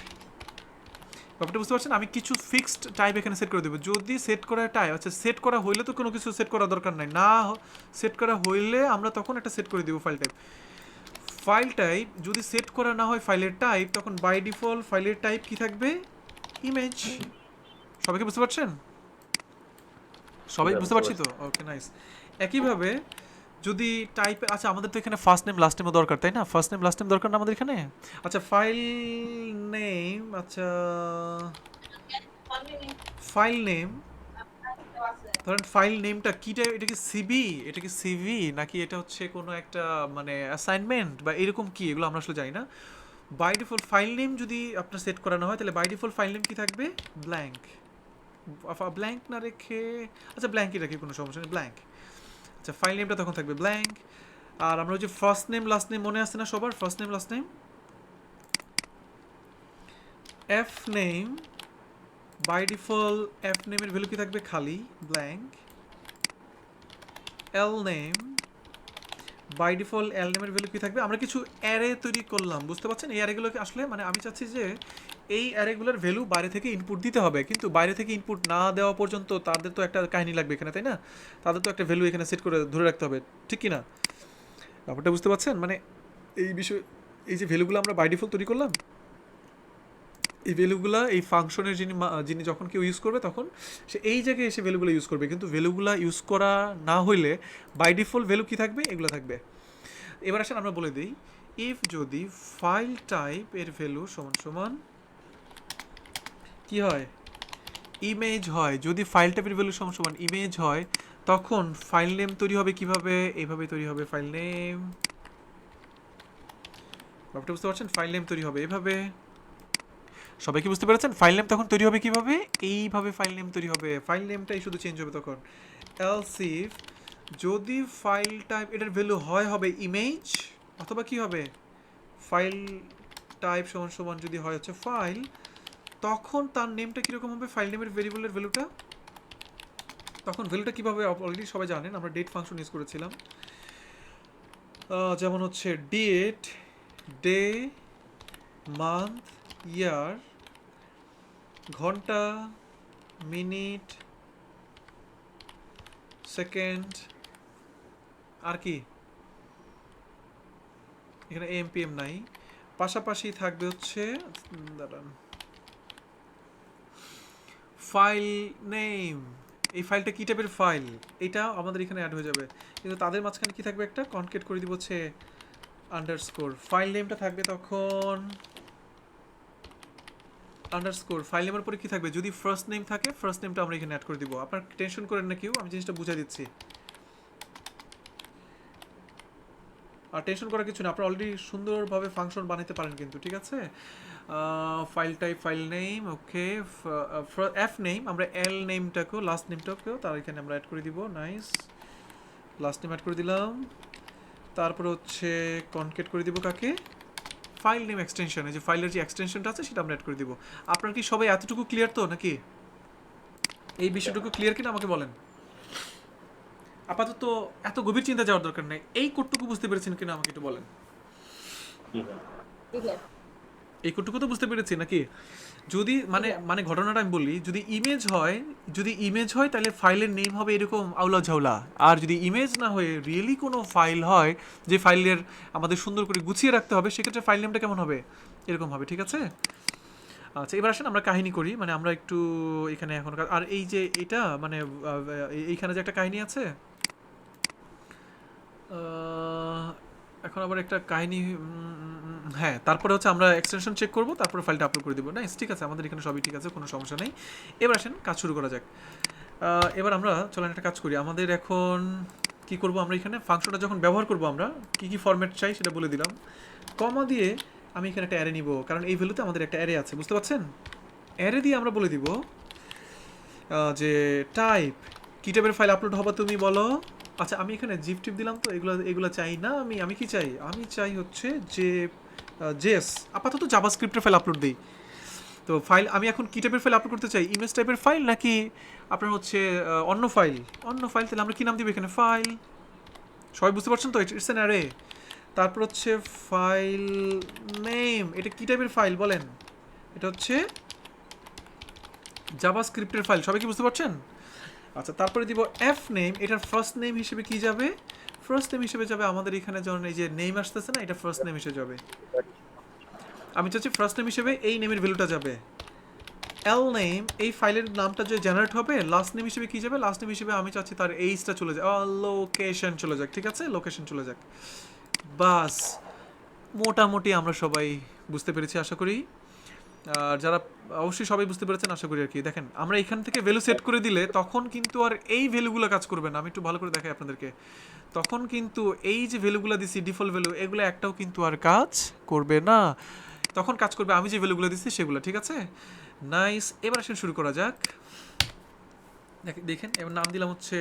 ব্যাপারটা বুঝতে পারছেন? আমি কিছু ফিক্সড টাইপ এখানে সেট করে দেবো, যদি সেট করা টাইপ। আচ্ছা, সেট করা হইলে তো কোনো কিছু সেট করা দরকার নাই, না সেট করা হইলে আমরা তখন একটা সেট করে দেবো ফাইল টাইপ যদি সেট করা না হয় ফাইলের টাইপ, তখন বাই ডিফল্ট ফাইলের টাইপ কি থাকবে, ইমেজ। সবাইকে বুঝতে পারছেন? সবাই বুঝতে পারছি তো? ওকে, নাইস। একইভাবে যদি টাইপ, আচ্ছা আমাদের তো এখানে ফার্স্ট নেম লাস্ট নেমও দরকার, তাই না? ফার্স্ট নেম লাস্ট নেম দরকার না আমাদের এখানে? আচ্ছা, ফাইল নেম, আচ্ছা ফাইল নেম, ধরেন ফাইল নেমটা কিটা, এটা কি সিবি, এটা কি সিভি, নাকি এটা হচ্ছে কোনো একটা মানে অ্যাসাইনমেন্ট বা এরকম কি, এগুলো আমরা আসলে জানি না। বাই ডিফল্ট ফাইল নেম যদি আপনার সেট করানো হয় তাহলে বাই ডিফল্ট ফাইল নেম কি থাকবে, ব্ল্যাঙ্ক। ব্ল্যাঙ্ক না রেখে, আচ্ছা ব্ল্যাঙ্কই রাখি, কোনো সমস্যা নেই, ব্ল্যাঙ্ক। আচ্ছা ফাইল নেমটা তখন থাকবে ব্ল্যাঙ্ক। আর আমরা ওই যে ফার্স্ট নেম লাস্ট নেম মনে আসছে না সবার, first name last name, F name by default F নেমের ভ্যালু কি থাকবে, খালি blank. L name by default L নেমের ভ্যালু কি থাকবে, আমরা কিছু অ্যারে তৈরি করলাম, বুঝতে পারছেন? এই অ্যারেগুলোকে আসলে মানে আমি চাচ্ছি যে এই অ্যারেগুলোর ভ্যালু বাইরে থেকে ইনপুট দিতে হবে, কিন্তু বাইরে থেকে ইনপুট না দেওয়া পর্যন্ত তাদের তো একটা কাহিনী লাগবে এখানে, তাই না? তাদের তো একটা ভ্যালু এখানে সেট করে ধরে রাখতে হবে, ঠিক কি না? ব্যাপারটা বুঝতে পারছেন? মানে এই বিষয়, এই যে ভ্যালুগুলো আমরা বাই ডিফল্ট তৈরি করলাম, এই ভ্যালুগুলো এই ফাংশনের যিনি যখন কেউ ইউজ করবে তখন সে এই জায়গায় এসে ভ্যালুগুলো ইউজ করবে, কিন্তু ভ্যালুগুলো ইউজ করা না হইলে বাই ডিফল্ট ভ্যালু কি থাকবে, এগুলো থাকবে। এবার আসেন আমরা বলে দিই, ইফ যদি ফাইল টাইপ এর ভ্যালু সমান সমান কি হয়, ইমেজ হয়, যদি ফাইল টাইপের ভ্যালু সমান সমান ইমেজ হয়, তখন ফাইল নেম তৈরি হবে কিভাবে, এইভাবে তৈরি হবে ফাইল নেম। ব্যাপারটা বুঝতে পারছেন? ফাইল নেম তৈরি হবে এভাবে, সবাই কি বুঝতে পেরেছেন? ফাইল নেম তখন তৈরি হবে কিভাবে, এইভাবে ফাইল নেম তৈরি হবে, ফাইল নেমটাই শুধু চেঞ্জ হবে তখন। এলস ইফ যদি ফাইল টাইপ এটার ভ্যালু হবে ইমেজ, অথবা কি হবে, ফাইল টাইপ সমান সমান যদি হয় হচ্ছে ফাইল, তখন তার নেমটা কীরকম হবে, ফাইল নেমের ভেরিয়েবলের ভ্যালুটা, তখন ভ্যালুটা কীভাবে অলরেডি সবাই জানেন, আমরা ডেট ফাংশন ইউজ করেছিলাম। যেমন হচ্ছে ডেট, ডে, মান্থ, ইয়ার, ঘন্টা, মিনিট, সেকেন্ড, আর কি এখানে এমপিএম নাই, পাশাপাশি থাকবে হচ্ছে দাঁড়ান ফাইল নেম, এই ফাইলটা কি টাইপের ফাইল, এটা আমাদের এখানে অ্যাড হয়ে যাবে, কিন্তু তাদের মাঝখানে কি থাকবে, একটা কনকেট করে দিব হচ্ছে আন্ডারস্কোর, ফাইল নেমটা থাকবে তখন আন্ডারস্কোর, ফাইল নেমের পরে কি থাকবে, যদি ফার্স্ট নেম থাকে ফার্স্ট নেমটা আমরা এখানে অ্যাড করে দিব। আপনার টেনশন করেন না কেউ, আমি জিনিসটা বুঝাই দিচ্ছি, আর টেনশন করার কিছু না, আপনারা অলরেডি সুন্দরভাবে ফাংশন বানাতে পারেন কিন্তু, ঠিক আছে? ফাইল টাইপ ফাইল নেম, ওকে, এফ নেম, আমরা এল নেমটাকেও লাস্ট নেমটাকেও তার এখানে আমরা অ্যাড করে দিব, নাইস, লাস্ট নেম অ্যাড করে দিলাম। তারপর হচ্ছে কনকেট করে দিব কাকে, ফাইল নেম এক্সটেনশন, এই যে ফাইলের যে এক্সটেনশনটা আছে সেটা আমরা অ্যাড করে দিব। আপনার কি সবাই এতটুকু ক্লিয়ার তো, নাকি এই বিষয়টুকু ক্লিয়ার কিনা আমাকে বলেন। আপাতত এত গভীর চিন্তা যাওয়ার দরকার নেই, এই কোডটুকু বুঝতে পেরেছেন কিনা আমাকে একটু বলেন। এই কোডটুকু তো বুঝতে পেরেছি নাকি? যদি মানে ঘটনাটা আমি বলি, যদি ইমেজ হয় তাহলে ফাইলের নেম হবে এরকম আউলা ঝাউলা, আর যদি ইমেজ না হয়ে রিয়েলি কোনো ফাইল হয় যে ফাইলের আমাদের সুন্দর করে গুছিয়ে রাখতে হবে, সেক্ষেত্রে ফাইল নেমটা কেমন হবে, এরকম হবে, ঠিক আছে? আচ্ছা এবার আসেন আমরা কাহিনী করি, মানে আমরা একটু এখানে এখন, আর এই যে এটা মানে এইখানে যে একটা কাহিনী আছে, এখন আবার একটা কাহিনী, হ্যাঁ, তারপরে হচ্ছে আমরা এক্সটেনশন চেক করব, তারপরে ফাইলটা আপলোড করে দেবো, নাইস, ঠিক আছে, আমাদের এখানে সবই ঠিক আছে, কোনো সমস্যা নেই। এবার আসেন কাজ শুরু করা যাক। এবার আমরা চলেন একটা কাজ করি, আমাদের এখন কি করব, আমরা এখানে ফাংশনটা যখন ব্যবহার করব আমরা কি কি ফরম্যাট চাই সেটা বলে দিলাম, কমা দিয়ে আমি এখানে একটা অ্যারে নিব, কারণ এই ভ্যালুতে আমাদের একটা অ্যারে আছে, বুঝতে পারছেন? অ্যারে দিয়ে আমরা বলে দিব যে টাইপ, কি টাইপের ফাইল আপলোড হবে তুমি বলো। আচ্ছা আমি এখানে জিপ টিপ দিলাম, তো এগুলো চাই না, আমি কি চাই, আমি চাই হচ্ছে যে জেএস, আপাতত জাভাস্ক্রিপ্টের ফাইল আপলোড দিই। তো ফাইল আমি এখন কি টাইপের ফাইল আপলোড করতে চাই, ইমেজ টাইপের ফাইল নাকি আপনার হচ্ছে অন্য ফাইল, তাহলে আমরা কি নাম দিব এখানে, ফাইল, সবাই বুঝতে পারছেন তো, ইটস অ্যান অ্যারে। তারপর হচ্ছে ফাইল নেম, এটা কি টাইপের ফাইল বলেন, এটা হচ্ছে জাভাস্ক্রিপ্টের ফাইল, সবাই কি বুঝতে পারছেন? আচ্ছা তারপরে দিব এফ নেম, এটার ফার্স্ট নেম হিসেবে কি যাবে, ফার্স্ট নেম হিসেবে যাবে আমাদের এখানে যখন এই যে নেম আসতেছে না, এটা ফার্স্ট নেম হিসেবে যাবে, আমি চাচ্ছি ফার্স্ট নেম হিসেবে এই নেমের ভ্যালুটা যাবে। এল নেম, এই ফাইলের নামটা যে জেনারেট হবে, লাস্ট নেম হিসেবে কি যাবে, লাস্ট নেম হিসেবে আমি চাচ্ছি তার এইজটা চলে যায়, লোকেশন চলে যাক, ঠিক আছে, লোকেশন চলে যাক, বাস মোটামুটি আমরা সবাই বুঝতে পেরেছি আশা করি। আর যারা অবশ্যই সবাই বুঝতে পেরেছেন আশা করি আর কি। দেখেন আমরা এখান থেকে ভ্যালু সেট করে দিলে তখন কিন্তু আর এই ভ্যালুগুলো কাজ করবে না। আমি একটু ভালো করে দেখাই আপনাদেরকে। তখন কিন্তু এই যে ভ্যালুগুলো দিছি ডিফল্ট ভ্যালু, এগুলো একটাও কিন্তু আর কাজ করবে না। তখন কাজ করবে আমি যে ভ্যালুগুলো দিচ্ছি সেগুলো, ঠিক আছে? নাইস। এবার আসেন শুরু করা যাক। দেখেন এবার নাম দিলাম হচ্ছে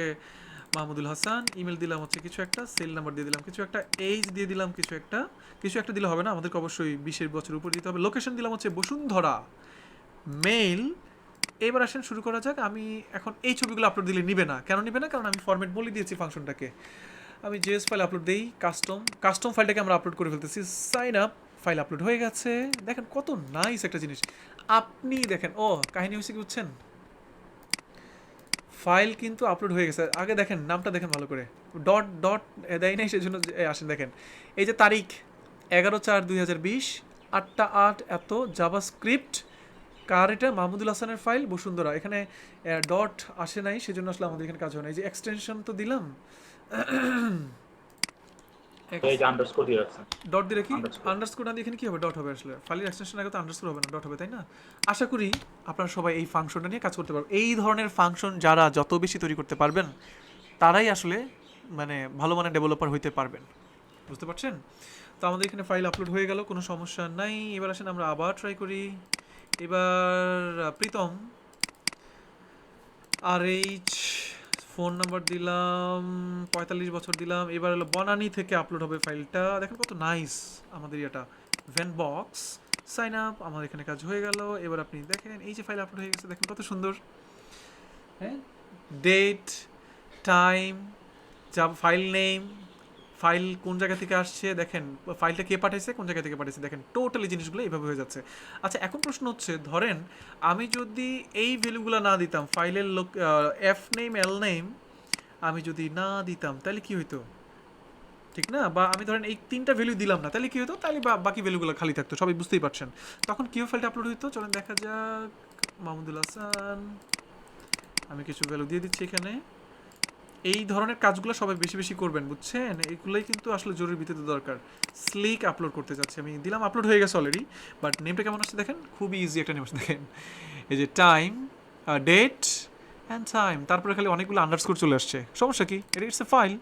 মাহমুদুল হাসান, ইমেল দিলাম হচ্ছে কিছু একটা, সেল নাম্বার দিয়ে দিলাম কিছু একটা, এইজ দিয়ে দিলাম কিছু একটা দিলে হবে না, আমাদেরকে অবশ্যই 20 বছর উপর দিতে হবে। লোকেশন দিলাম হচ্ছে বসুন্ধরা, মেইল। এবার আসেন শুরু করা যাক। আমি এখন এই ছবিগুলো আপলোড দিলে নিবে না। কেন নিবে না? কারণ আমি ফরম্যাট বলে দিয়েছি ফাংশনটাকে। আমি জেএস ফাইল আপলোড দেই, কাস্টম ফাইলটাকে আমরা আপলোড করে ফেলতেছি। সাইন আপ, ফাইল আপলোড হয়ে গেছে। দেখেন কত নাইস একটা জিনিস। আপনি দেখেন, ও কাহিনী হয়েছে কি বুঝছেন, ফাইল কিন্তু আপলোড হয়ে গেছে। আগে দেখেন নামটা দেখেন ভালো করে, ডট ডট দেয় নাই সেজন্য আসেন দেখেন এই যে তারিখ 11/4/2020, 8টা 8 এত, জাভাস্ক্রিপ্ট, কার এটা, মাহমুদুল হাসানের ফাইল বসুন্ধরা। এখানে ডট আসে নাই সেজন্য আসলে আমাদের এখানে কাজ হয় না। এই যে এক্সটেনশন তো দিলাম, এই যে আন্ডারস্কোর দিয়ে রাখছেন, ডট দিলে কি Underscore. আন্ডারস্কোর না দিয়ে এখানে কি হবে, ডট হবে। আসলে ফাইলের এক্সটেনশন আগে তো আন্ডারস্কোর হবে না, ডট হবে, তাই না? আশা করি আপনারা সবাই এই ফাংশনটা নিয়ে কাজ করতে পারবেন। এই ধরনের ফাংশন যারা যত বেশি তৈরি করতে পারবেন তারাই আসলে মানে ভালো মানের ডেভেলপার হইতে পারবেন। বুঝতে পারছেন? তো আমাদের এখানে ফাইল আপলোড হয়ে গেল, কোনো সমস্যা নাই। এবার আসেন আমরা আবার ট্রাই করি। এবার প্রীতম RH, ফোন নাম্বার দিলাম, 45 বছর দিলাম। এবার হলো বনানী থেকে আপলোড হবে ফাইলটা। দেখেন কত নাইস আমাদের এটা। ভ্যান বক্স, সাইন আপ, আমাদের এখানে কাজ হয়ে গেল। এবার আপনি দেখেন এই যে ফাইল আপলোড হয়ে গেছে, দেখেন কত সুন্দর। হ্যাঁ, ডেট, টাইম, যা ফাইল নেম, ফাইল কোন জায়গা থেকে আসছে, দেখেন ফাইলটা কে পাঠাইছে, কোন জায়গা থেকে পাঠাইছে, দেখেন টোটালি জিনিসগুলো এইভাবে হয়ে যাচ্ছে। আচ্ছা এখন প্রশ্ন হচ্ছে, ধরেন আমি যদি এই ভ্যালুগুলো না দিতাম, ফাইলের এফ নেম এল নেম আমি যদি না দিতাম তাহলে কি হইতো, ঠিক না? বা আমি ধরেন এই 3টা ভ্যালু দিলাম না তাহলে কি হতো, তাহলে বাকি ভ্যালুগুলো খালি থাকতো। সবাই বুঝতেই পারছেন। তখন কীভাবে ফাইলটা আপলোড হইতো চলেন দেখা যাক। মাহমুদুল হাসান, আমি কিছু ভ্যালু দিয়ে দিচ্ছি এখানে। এই ধরনের কাজগুলো সবাই বেশি বেশি করবেন, বুঝছেন? এইগুলোই কিন্তু আসলে জরুরি ভিত্তিতে দরকার। স্লিক আপলোড করতে যাচ্ছি আমি, দিলাম, আপলোড হয়ে গেছে অলরেডি। বাট নেমটা কেমন আসছে দেখেন, খুবই ইজি একটা নেম আসছে দেখেন। এই যে টাইম, ডেট অ্যান্ড টাইম, তারপরে খালি অনেকগুলো আন্ডারস্কোর চলে আসছে। সমস্যা কি? এটা it's a file.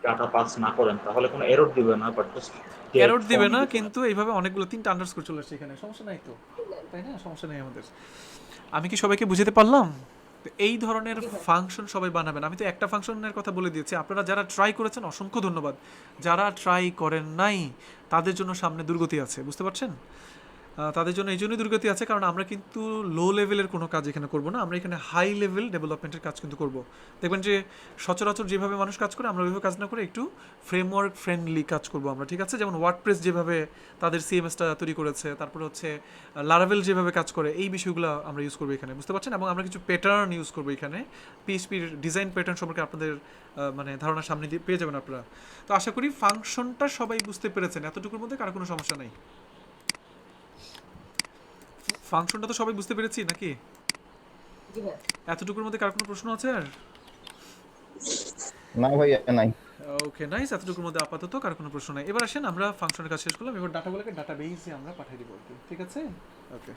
Data pass না করেন তাহলে কোনো এরর দিবে না, বাট জাস্ট এরর দিবে না, কিন্তু এইভাবে অনেকগুলো 3টা আন্ডারস্কোর চলে আসছে এখানে। সমস্যা নাই তো, তাই না? সমস্যা নেই আমাদের। আমি কি সবাইকে বুঝাতে পারলাম? তো এই ধরনের ফাংশন সবাই বানাবেন। আমি তো একটা ফাংশনের কথা বলে দিয়েছি। আপনারা যারা ট্রাই করেছেন অসংখ্য ধন্যবাদ। যারা ট্রাই করেন নাই তাদের জন্য সামনে দুর্গতি আছে, বুঝতে পারছেন? তাদের জন্য এই জন্যই দুর্গতি আছে কারণ আমরা কিন্তু লো লেভেলের কোনো কাজ এখানে করব না। আমরা এখানে হাই লেভেল ডেভেলপমেন্টের কাজ কিন্তু করব। দেখবেন যে সচরাচর যেভাবে মানুষ কাজ করে আমরা ওইভাবে কাজ না করে একটু ফ্রেমওয়ার্ক ফ্রেন্ডলি কাজ করব আমরা, ঠিক আছে? যেমন ওয়ার্ডপ্রেস যেভাবে তাদের সিএমএসটা তৈরি করেছে, তারপরে হচ্ছে লারাভেল যেভাবে কাজ করে, এই বিষয়গুলো আমরা ইউজ করবো এখানে, বুঝতে পারছেন? এবং আমরা কিছু প্যাটার্ন ইউজ করবো এখানে। পিএইচপির ডিজাইন প্যাটার্ন সম্পর্কে আপনাদের মানে ধারণা সামনে দিয়ে পেয়ে যাবেন আপনারা। তো আশা করি ফাংশনটা সবাই বুঝতে পেরেছেন। এতটুকুর মধ্যে কারো কোনো সমস্যা নেই। ফাংশনটা তো সবাই বুঝতে পেরেছি নাকি? জি ভাই। এতটুকুর মধ্যে কার কোনো প্রশ্ন আছে আর? না ভাই, নাই। ওকে নাইস, এতটুকুর মধ্যে আপাতত কার কোনো প্রশ্ন নাই। এবার আসেন আমরা ফাংশনের কাজ শেষ করলাম, এবার ডাটাগুলোকে ডাটাবেসে আমরা পাঠিয়ে দিব আর কি, ঠিক আছে? ওকে।